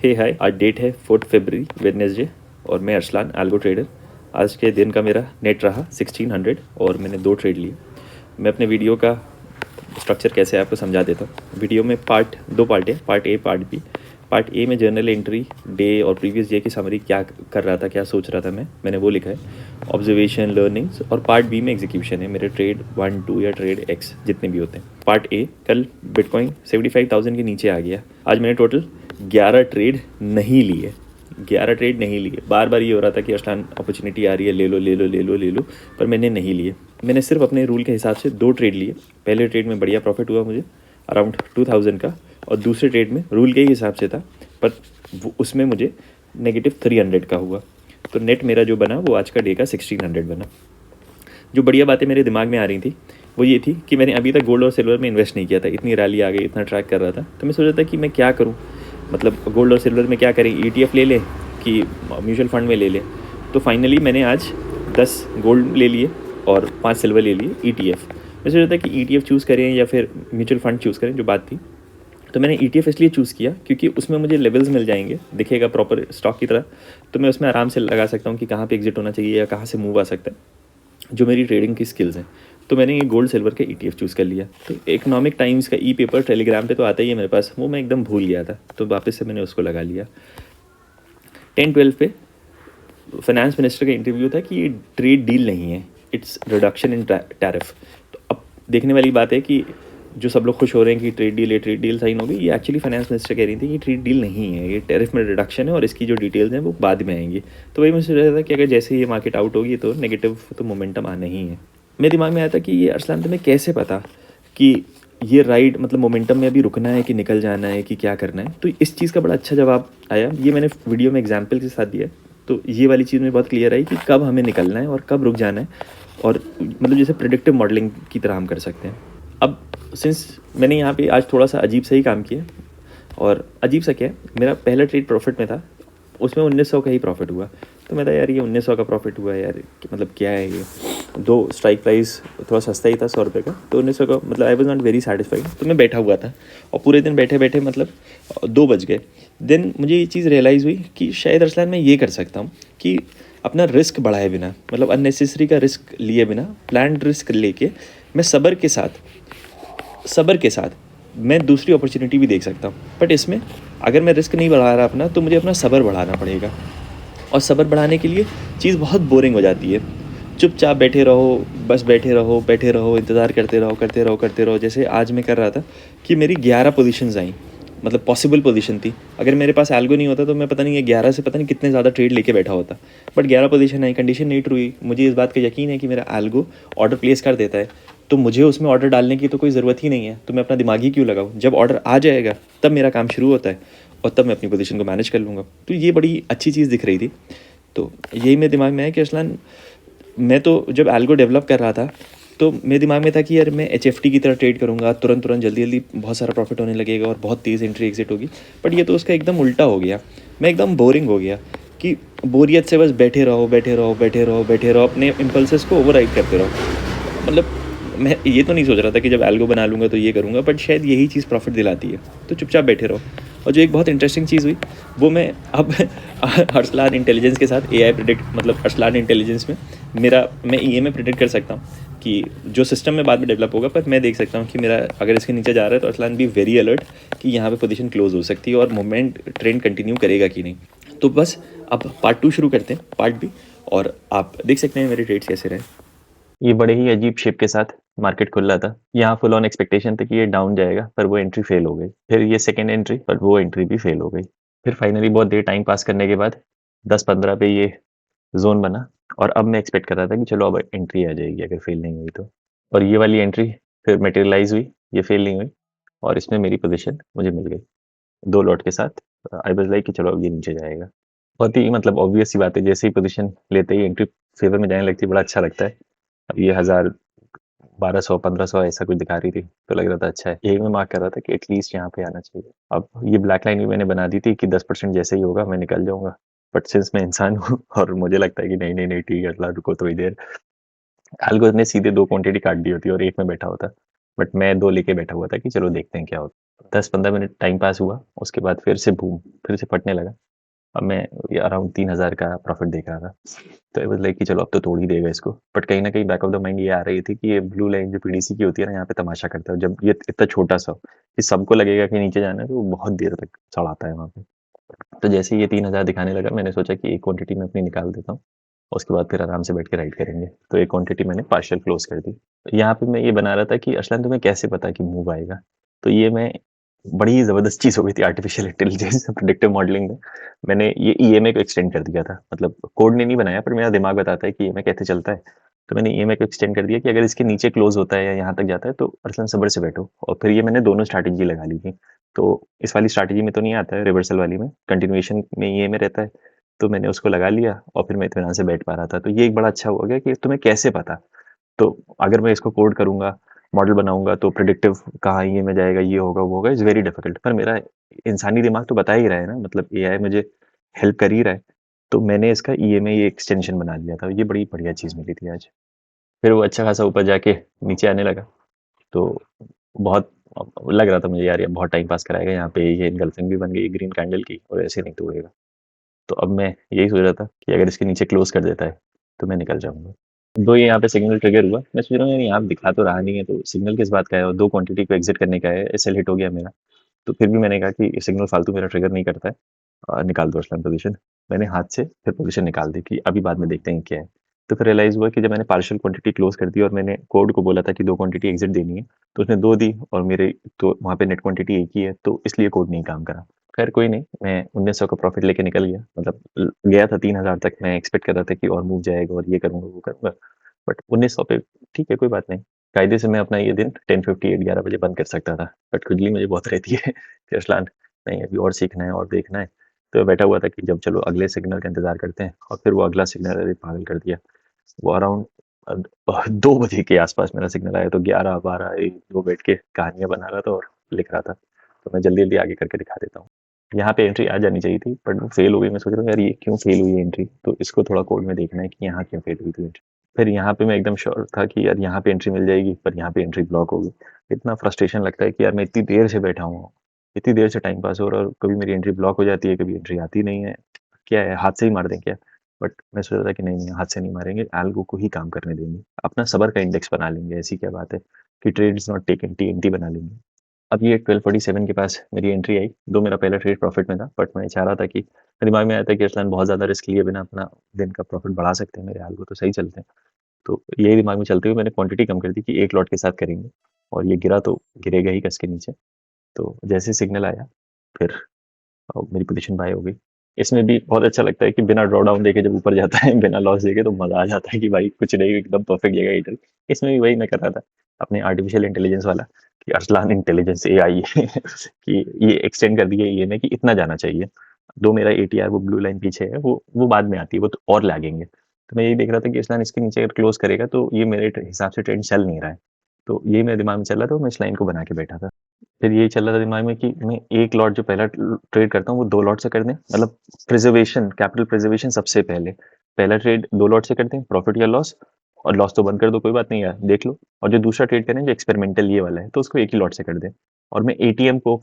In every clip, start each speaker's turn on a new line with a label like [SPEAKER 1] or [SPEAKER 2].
[SPEAKER 1] हे हाय, आज डेट है 4 फरवरी वेडनेसडे और मैं अरसलान एल्गो ट्रेडर। आज के दिन का मेरा नेट रहा 1600 और मैंने 2 ट्रेड लिए। मैं अपने वीडियो का स्ट्रक्चर कैसे है आपको समझा देता हूँ। वीडियो में दो पार्ट है, part A part B. Part A में जर्नल एंट्री, डे और प्रीवियस डे की समरी, क्या कर रहा था, क्या सोच रहा था मैंने वो लिखा है, ऑब्जर्वेशन, लर्निंग्स। और पार्ट बी में एग्जीक्यूशन है, मेरे ट्रेड 1 2 या ट्रेड एक्स जितने भी होते हैं। पार्ट ए, कल बिटकॉइन 75,000 के नीचे आ गया। आज मैंने टोटल 11 ट्रेड नहीं लिए। 11 ट्रेड नहीं लिए। बार बार ये हो रहा था कि अरसलान अपॉर्चुनिटी आ रही है, ले लो ले लो ले लो ले लो, पर मैंने नहीं लिए। मैंने सिर्फ अपने रूल के हिसाब से 2 ट्रेड लिए। पहले ट्रेड में बढ़िया प्रॉफिट हुआ मुझे अराउंड 2000 का, और दूसरे ट्रेड में रूल के ही हिसाब से था, पर उसमें मुझे नेगेटिव 300 का हुआ। तो नेट मेरा जो बना वो आज का डे का 1600 बना। जो बढ़िया बातें मेरे दिमाग में आ रही थी वो ये थी कि मैंने अभी तक गोल्ड और सिल्वर में इन्वेस्ट नहीं किया था। इतनी रैली आ गई, इतना ट्रैक कर रहा था, तो मैं सोच रहा था कि मैं क्या करूं, मतलब गोल्ड और सिल्वर में क्या करें, ETF ले लें कि म्यूचुअल फंड में ले लें। तो फाइनली मैंने आज 10 गोल्ड ले लिए और 5 सिल्वर ले लिए ETF। मैं सोच रहा था कि ETF चूज़ करें या फिर म्यूचुअल फंड चूज़ करें, जो बात थी। तो मैंने ETF इसलिए चूज़ किया क्योंकि उसमें मुझे लेवल्स मिल जाएंगे, दिखेगा प्रॉपर स्टॉक की तरह। तो मैं उसमें आराम से लगा सकता हूँ कि कहाँ पे एग्जिट होना चाहिए या कहाँ से मूव आ सकता है, जो मेरी ट्रेडिंग की स्किल्स हैं। तो मैंने ये गोल्ड सिल्वर का ETF चूज़ कर लिया। तो इकोनॉमिक टाइम्स का पेपर टेलीग्राम पे तो आता ही है मेरे पास, वो मैं एकदम भूल गया था, तो वापस से मैंने उसको लगा लिया। 10-12 पे फाइनेंस मिनिस्टर का इंटरव्यू था कि ये ट्रेड डील नहीं है, इट्स रिडक्शन इन टैरिफ। तो अब देखने वाली बात है कि जो सब लोग खुश हो रहे हैं कि ट्रेड डील साइन हो गई, ये एक्चुअली फाइनेंस मिनिस्टर कह रही थी कि ट्रेड डील नहीं है, ये टैरिफ में रिडक्शन है और इसकी जो डिटेल्स हैं वो बाद में आएंगी। तो वही मैं सोच रहा था कि अगर जैसे ये मार्केट आउट होगी तो नेगेटिव तो मोमेंटम आना ही है। मेरे दिमाग में आया था कि ये अरसलान तुम्हें कैसे पता कि ये राइड, मतलब मोमेंटम में अभी रुकना है कि निकल जाना है कि क्या करना है। तो इस चीज़ का बड़ा अच्छा जवाब आया, ये मैंने वीडियो में एग्जाम्पल के साथ दिया। तो ये वाली चीज़ में बहुत क्लियर आई कि कब हमें निकलना है और कब रुक जाना है, और मतलब जैसे प्रेडिक्टिव मॉडलिंग की तरह हम कर सकते हैं। अब सिंस मैंने यहाँ पे आज थोड़ा सा अजीब सा ही काम किया, और अजीब सा क्या है, मेरा पहला ट्रेड प्रॉफिट में था, उसमें 1900 का ही प्रॉफिट हुआ। तो मैं था यार ये 1900 का प्रॉफिट हुआ है यार, मतलब क्या है ये। 2 स्ट्राइक प्राइस थोड़ा सस्ता ही था, 100 रुपये का, तो 1900 का मतलब I was not very satisfied. तो मैं बैठा हुआ था और पूरे दिन बैठे बैठे मतलब 2 बज गए। देन मुझे ये चीज़ रियलाइज़ हुई कि शायद अरसलान मैं ये कर सकता हूँ कि अपना रिस्क बढ़ाए बिना, मतलब अननेसेसरी का रिस्क लिए बिना, प्लान्ड रिस्क लेके मैं सब्र के साथ मैं दूसरी अपॉर्चुनिटी भी देख सकता हूँ। बट इसमें अगर मैं रिस्क नहीं बढ़ा रहा अपना, तो मुझे अपना सब्र बढ़ाना पड़ेगा, और सब्र बढ़ाने के लिए चीज़ बहुत बोरिंग हो जाती है। चुपचाप बैठे रहो, बस बैठे रहो बैठे रहो, इंतज़ार करते रहो करते रहो करते रहो। जैसे आज मैं कर रहा था कि मेरी 11 पोजीशंस आई, मतलब पॉसिबल पोजीशन थी। अगर मेरे पास एल्गो नहीं होता तो मैं पता नहीं ये 11 से पता नहीं कितने ज़्यादा ट्रेड लेके बैठा होता। बट 11 पोजीशन आई, कंडीशन नहीं ट्रू हुई, मुझे इस बात का यकीन है कि मेरा एल्गो ऑर्डर प्लेस कर देता है, तो मुझे उसमें ऑर्डर डालने की तो कोई ज़रूरत ही नहीं है। तो मैं अपना दिमाग ही क्यों लगाऊँ, जब ऑर्डर आ जाएगा तब मेरा काम शुरू होता है, और तब मैं अपनी पोजीशन को मैनेज कर लूँगा। तो ये बड़ी अच्छी चीज़ दिख रही थी। तो यही मेरे दिमाग में है कि अरसलान, मैं तो जब एल्गो डेवलप कर रहा था तो मेरे दिमाग में था कि यार मैं HFT की तरह ट्रेड करूँगा, तुरंत तुरंत जल्दी जल्दी बहुत सारा प्रॉफिट होने लगेगा और बहुत तेज़ एंट्री एग्जिट होगी। बट ये तो उसका एकदम उल्टा हो गया। मैं एकदम बोरिंग हो गया कि बोरियत से बस बैठे रहो बैठे रहो बैठे रहो बैठे रहो, अपने इम्पल्सेस को ओवरराइड करते रहो। मतलब मैं ये तो नहीं सोच रहा था कि जब एल्गो बना लूँगा तो ये करूँगा, बट शायद यही चीज़ प्रॉफिट दिलाती है, तो चुपचाप बैठे रहो। और जो एक बहुत इंटरेस्टिंग चीज़ हुई वो मैं अब अरसलान इंटेलिजेंस के साथ AI प्रिडिक्ट, मतलब अरसलान इंटेलिजेंस में मैं EMA प्रिडिक्ट कर सकता हूँ कि जो सिस्टम में बाद में डेवलप होगा, पर मैं देख सकता हूँ कि मेरा अगर इसके नीचे जा रहा है तो अरसलान बी वेरी अलर्ट कि यहाँ पे पोजीशन क्लोज हो सकती है और मोमेंट ट्रेंड कंटिन्यू करेगा कि नहीं। तो बस अब पार्ट 2 शुरू करते हैं, पार्ट बी, और आप देख सकते हैं मेरे ट्रेड्स कैसे रहे। ये बड़े ही अजीब शेप के साथ मार्केट खुल रहा था। यहाँ फुल ऑन एक्सपेक्टेशन थी कि ये डाउन जाएगा, पर वो एंट्री फेल हो गई। फिर ये सेकेंड एंट्री, पर वो एंट्री भी फेल हो गई। फिर फाइनली बहुत देर टाइम पास करने के बाद 10-15 पे ये जोन बना, और अब मैं एक्सपेक्ट कर रहा था कि चलो अब एंट्री आ जाएगी अगर फेल नहीं हुई तो। और ये वाली एंट्री फिर मटेरियलाइज हुई, ये फेल नहीं हुई, और इसमें मेरी पोजीशन मुझे मिल गई 2 लॉट के साथ। आई वाज लाइक कि चलो अब ये नीचे जाएगा। बहुत ही मतलब ऑब्वियस सी बात है, जैसे ही पोजीशन लेते ही एंट्री फेवर में जाने लगती है, बड़ा अच्छा लगता है। अब ये 1000, 1200, 1500 ऐसा कुछ दिखा रही थी, तो लग रहा था अच्छा है। यही मैं मार्क कर रहा था कि एटलीस्ट यहाँ पे आना चाहिए। अब ये ब्लैक लाइन भी मैंने बना दी थी कि 10% जैसे ही होगा मैं निकल जाऊंगा। बट सिंस मैं इंसान हूँ और मुझे लगता है कि नहीं नहीं नहीं ठीक है, अल्लाह रुको थोड़ी देर। एल्गो ने सीधे 2 क्वांटिटी काट दी होती और एक में बैठा होता, बट मैं 2 लेके बैठा हुआ था कि चलो देखते हैं क्या होता।
[SPEAKER 2] 10-15 मिनट टाइम पास हुआ, उसके बाद फिर से बूम, फिर से फटने लगा। अब मैं ये अराउंड 3000 का प्रॉफिट देख रहा था। तो आई वाज़ लाइक कि चलो अब तो तोड़ ही देगा इसको। बट कहीं न कहीं बैक ऑफ द माइंड ये आ रही थी कि ये ब्लू लाइन जो पीडीसी की होती है ना, यहाँ पे तमाशा करता है। जब ये इतना छोटा-सा कि सबको लगेगा कि नीचे जाना है, तो वो बहुत देर तक चढ़ाता है वहाँ पे। तो जैसे ही ये 3000 दिखाने लगा, मैंने सोचा कि एक क्वांटिटी मैं अपनी निकाल देता हूँ। उसके बाद फिर आराम से बैठ के राइड करेंगे। तो एक क्वांटिटी मैंने पार्शियल क्लोज़ कर दी। यहाँ पे मैं ये बना रहा था कि अरसलान तुम्हें कैसे पता कि मूव आएगा? तो ये मैं बड़ी ही ज़बरदस्त चीज़ हो गई थी आर्टिफ़िशियल इंटेलिजेंस प्रेडिक्टिव मॉडलिंग में। मैंने ये ईएमए को एक्सटेंड कर दिया था। मतलब कोड ने नहीं बनाया पर मेरा दिमाग बताता है कि ईएमए कैसे चलता है। तो मैंने ईएमए को एक्सटेंड कर दिया कि अगर इसके नीचे क्लोज़ होता है या यहाँ तक जाता है तो अरसलान सब्र से बैठो। और फिर ये मैंने दोनों स्ट्रैटेजी लगा ली थी। तो इस वाली स्ट्रैटेजी में तो नहीं आता है, रिवर्सल वाली में, कंटिन्यूएशन में ईएमए रहता है। तो मैंने उसको लगा लिया और फिर मैं इत्मीनान से बैठ पा रहा था। तो ये एक बड़ा अच्छा हो गया कि तुम्हें कैसे पता? तो अगर मैं इसको कोड करूँगा, मॉडल बनाऊँगा तो प्रेडिक्टिव कहाँ ये में जाएगा, ये होगा, वो होगा, इट्स वेरी डिफिकल्ट। पर मेरा इंसानी दिमाग तो बता ही रहा है ना, मतलब एआई मुझे हेल्प कर ही रहा है। तो मैंने इसका ईएमए ये एक्सटेंशन बना लिया था। ये बड़ी बढ़िया चीज़ मिली थी आज। फिर वो अच्छा खासा ऊपर जाके नीचे आने लगा। तो बहुत लग रहा था मुझे यार ये बहुत टाइम पास कराएगा यहाँ पे, ये गर्लफ्रेंड भी बन गई ग्रीन कैंडल की और ऐसे नहीं तोड़ेगा। तो अब मैं यही सोच रहा था कि अगर इसके नीचे क्लोज़ कर देता है, तो मैं निकल जाऊँगा। 2 ये यहाँ पे सिग्नल ट्रिगर हुआ। मैं सोच रहा हूँ यार यहाँ दिखा तो रहा नहीं है, तो सिग्नल किस बात का है और 2 क्वांटिटी को एग्ज़िट करने का है, एसएल हिट हो गया मेरा। तो फिर भी मैंने कहा कि सिग्नल फालतू मेरा ट्रिगर नहीं करता है। निकाल दो असलन पोज़ीशन। मैंने हाथ से फिर पोज़ीशन निकाल दी कि अभी बाद में देखते हैं क्या है। तो फिर रियलाइज़ हुआ कि जब मैंने पार्शियल क्वांटिटी क्लोज़ कर दी और मैंने कोड को बोला था कि 2 क्वांटिटी एग्ज़िट देनी है, तो उसने 2 दी और मेरे तो वहाँ पे नेट क्वांटिटी 1 ही है, तो इसलिए कोड नहीं काम करा। खैर कोई नहीं, मैं 1900 का प्रॉफ़िट लेके निकल गया। मतलब गया था 3000 तक, मैं एक्सपेक्ट कर रहा था कि और मूव जाएगा और ये करूँगा, वो करूँगा। बट 1900 पे ठीक है, कोई बात नहीं। कायदे से मैं अपना ये दिन 10:58 11 बजे बंद कर सकता था। बट खुजली मुझे बहुत रहती है कि अरसलान नहीं अभी और सीखना है और देखना है। तो मैं बैठा हुआ था कि जब चलो अगले सिग्नल का इंतज़ार करते हैं और फिर वो अगला सिग्नल अरे पागल कर दिया। वो अराउंड 2 बजे के आस-पास मेरा सिग्नल आया तो 11, 12, 1, 2 बैठ के कहानियाँ बना रहा था और लिख रहा था। तो मैं जल्दी-जल्दी आगे करके दिखा देता हूँ। यहाँ पे एंट्री आ जानी चाहिए थी बट वो फेल हो गई। मैं सोच रहा हूँ यार ये क्यों फेल हुई है एंट्री? तो इसको थोड़ा कोड में देखना है कि यहाँ क्यों फेल हुई थी एंट्री। फिर यहाँ पे मैं एकदम श्योर था कि यार यहाँ पे एंट्री मिल जाएगी पर यहाँ पे एंट्री ब्लॉक हो गई। इतना फ्रस्ट्रेशन लगता है कि यार मैं इतनी देर से बैठा हूँ, इतनी देर से टाइम पास हो रहा है और कभी मेरी एंट्री ब्लॉक हो जाती है, कभी एंट्री आती नहीं है। क्या है हाथ से ही मार दें क्या? बट मैं सोच रहा था कि नहीं, नहीं हाथ से नहीं मारेंगे, एल्गो को ही काम करने देंगे। अपना सब्र का इंडेक्स बना लेंगे, ऐसी क्या बात है कि trade is not taken TNT बना लेंगे। अब ये 1247 के पास मेरी एंट्री आई, दो मेरा पहला ट्रेड प्रॉफिट में था बट मैं चाह रहा था कि मेरे दिमाग में आया था कि अरसलान बहुत ज़्यादा रिस्क लिए बिना अपना दिन का प्रॉफिट बढ़ा सकते हैं, मेरे एल्गो तो सही चलते हैं। तो यही दिमाग में चलते हुए मैंने क्वांटिटी कम कर दी कि एक लॉट के साथ करेंगे और ये गिरा तो गिरेगा ही कस के नीचे। तो जैसे सिग्नल आया फिर मेरी पोजीशन बाय हो गई। इसमें भी बहुत अच्छा लगता है कि बिना ड्रॉ डाउन देके जब ऊपर जाता है, बिना लॉस देके तो मज़ा आ जाता है कि भाई कुछ नहीं एकदम परफेक्ट जगह हिट हुई। इसमें भी वही मैं कर रहा था, अपने आर्टिफिशियल इंटेलिजेंस वाला कि अरसलान इंटेलिजेंस एआई कि ये एक्सटेंड कर दिया ये में कि इतना जाना चाहिए। जो मेरा एटीआर वो ब्लू लाइन पीछे है वो बाद में आती है, वो तो और लैगिंग है। तो मैं यही देख रहा था कि अरसलान इसके नीचे अगर क्लोज़ करेगा तो ये मेरे हिसाब से ट्रेंड चल नहीं रहा है। तो यही मेरे दिमाग में चल रहा था और मैं इस लाइन को बना के बैठा था। फिर यही चल रहा था दिमाग में कि मैं एक लॉट जो पहला ट्रेड करता हूँ वो 2 लॉट से कर दें, मतलब प्रिजर्वेशन कैपिटल प्रिजर्वेशन सबसे पहले। पहला ट्रेड 2 लॉट से करते हैं, प्रॉफिट या लॉस, और लॉस तो बंद कर दो कोई बात नहीं यार देख लो। और जो दूसरा ट्रेड करें जो एक्सपेरिमेंटल ये वाला है तो उसको एक ही लॉट से कर दें। और मैं एटीएम को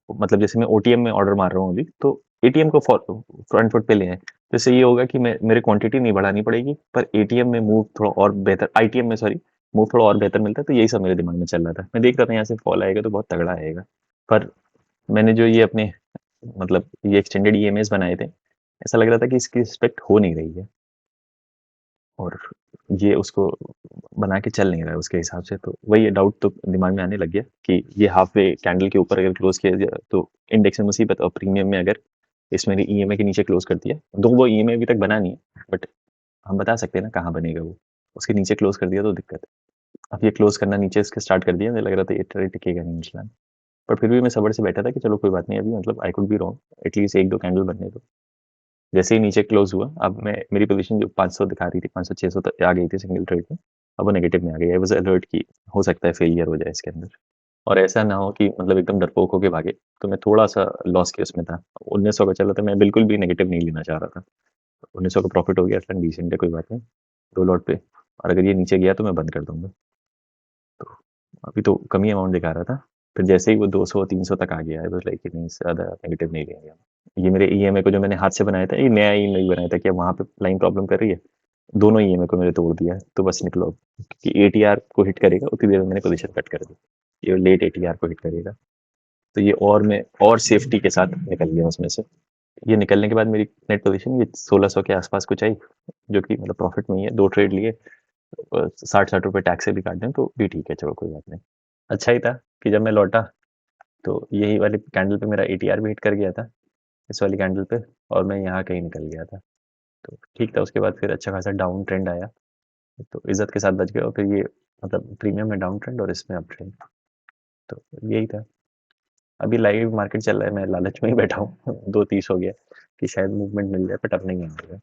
[SPEAKER 2] मतलब जैसे मैं ओटीएम में ऑर्डर मार रहा हूँ अभी तो एटीएम को फ्रंट फुट पे ले आए। तो इससे ये होगा कि मैं मेरे क्वांटिटी नहीं बढ़ानी पड़ेगी पर एटीएम में मूव थोड़ा और बेहतर, आईटीएम में सॉरी, मूव थोड़ा और बेहतर मिलता है। तो यही सब मेरे दिमाग में चल रहा था। मैं देख रहा था यहाँ से फॉल आएगा तो बहुत तगड़ा आएगा। पर मैंने जो ये अपने मतलब ये एक्सटेंडेड ईएमएस बनाए थे, ऐसा लग रहा था कि इसकी रिस्पेक्ट हो नहीं रही है और ये उसको बना के चल नहीं रहा है उसके हिसाब से। तो वही डाउट तो दिमाग में आने लग गया कि ये हाफ वे कैंडल के ऊपर अगर क्लोज किया जाए तो इंडेक्स में मुसीबत, और प्रीमियम में अगर इसमें ईएमए के नीचे क्लोज कर दिया, दो वो ईएमए अभी तक बना नहीं है बट हम बता सकते हैं ना कहाँ बनेगा वो। उसके नीचे क्लोज कर दिया तो दिक्कत है। अब ये क्लोज करना नीचे इसके स्टार्ट कर दिया, मुझे लग रहा था ये ट्रेड टिकेगा नहीं इंशाल्लाह। पर फिर भी मैं सब्र से बैठा था कि चलो कोई बात नहीं, अभी मतलब I could be wrong, at least एक दो कैंडल बनने दो। जैसे ही नीचे क्लोज हुआ, अब मैं मेरी पोजीशन जो 500 दिखा रही थी, 500-600 तक आ गई थी सिंगल ट्रेड में, अब वो नेगेटिव में आ गई। आई वाज अलर्ट कि हो सकता है फेलियर हो जाए इसके अंदर और ऐसा ना हो कि मतलब एकदम डरपोक होके भागे। तो मैं थोड़ा सा लॉस के उसमें था, 1900 का चल रहा था, मैं बिल्कुल भी नेगेटिव नहीं लेना चाह रहा था। 1900 का प्रॉफिट हो गया, असल डिसेंट है, कोई बात नहीं, दो लॉट पे। और अगर ये नीचे गया तो मैं बंद कर दूंगा। तो अभी तो कम ही अमाउंट दिखा रहा था, फिर जैसे ही वो 200-300 तक आ गया, आई वाज़ लाइक कि नहीं, इससे ज़्यादा नेगेटिव नहीं लेंगे हम। ये मेरे ईएमआई को जो मैंने हाथ से बनाया था, ये नया ईएमआई बनाया था कि अब वहाँ पे लाइन प्रॉब्लम कर रही है। दोनों ईएमआई को मैंने तोड़ दिया है, तो बस निकलो अब। क्योंकि एटीआर को हिट करेगा, उतनी देर में मैंने पोज़ीशन कट कर दी। ये लेट एटीआर को हिट करेगा। तो ये और मैं और सेफ्टी के साथ निकल गया उसमें से। ये निकलने के बाद मेरी नेट पोज़ीशन ये 1600 के आस-पास कुछ आई, जो कि मतलब प्रॉफ़िट में ही है। 2 ट्रेड लिए, 60-60 रुपए टैक्स से भी काट दें तो भी ठीक है, चलो कोई बात नहीं। अच्छा ही था कि जब मैं लौटा, तो यही वाली कैंडल पे मेरा एटीआर भी हिट कर गया था, इस वाली कैंडल पे, और मैं यहाँ कहीं निकल गया था। तो ठीक था, उसके बाद फिर अच्छा खासा डाउन ट्रेंड आया, तो इज़्ज़त के साथ बच गए, और फिर ये मतलब प्रीमियम में डाउन ट्रेंड और इसमें अप ट्रेंड। तो यही था। अभी लाइव मार्केट चल रहा है, मैं लालच में ही बैठा हूँ। 2:30 हो गया कि शायद मूवमेंट मिल जाए, बट अब नहीं मिलेगा।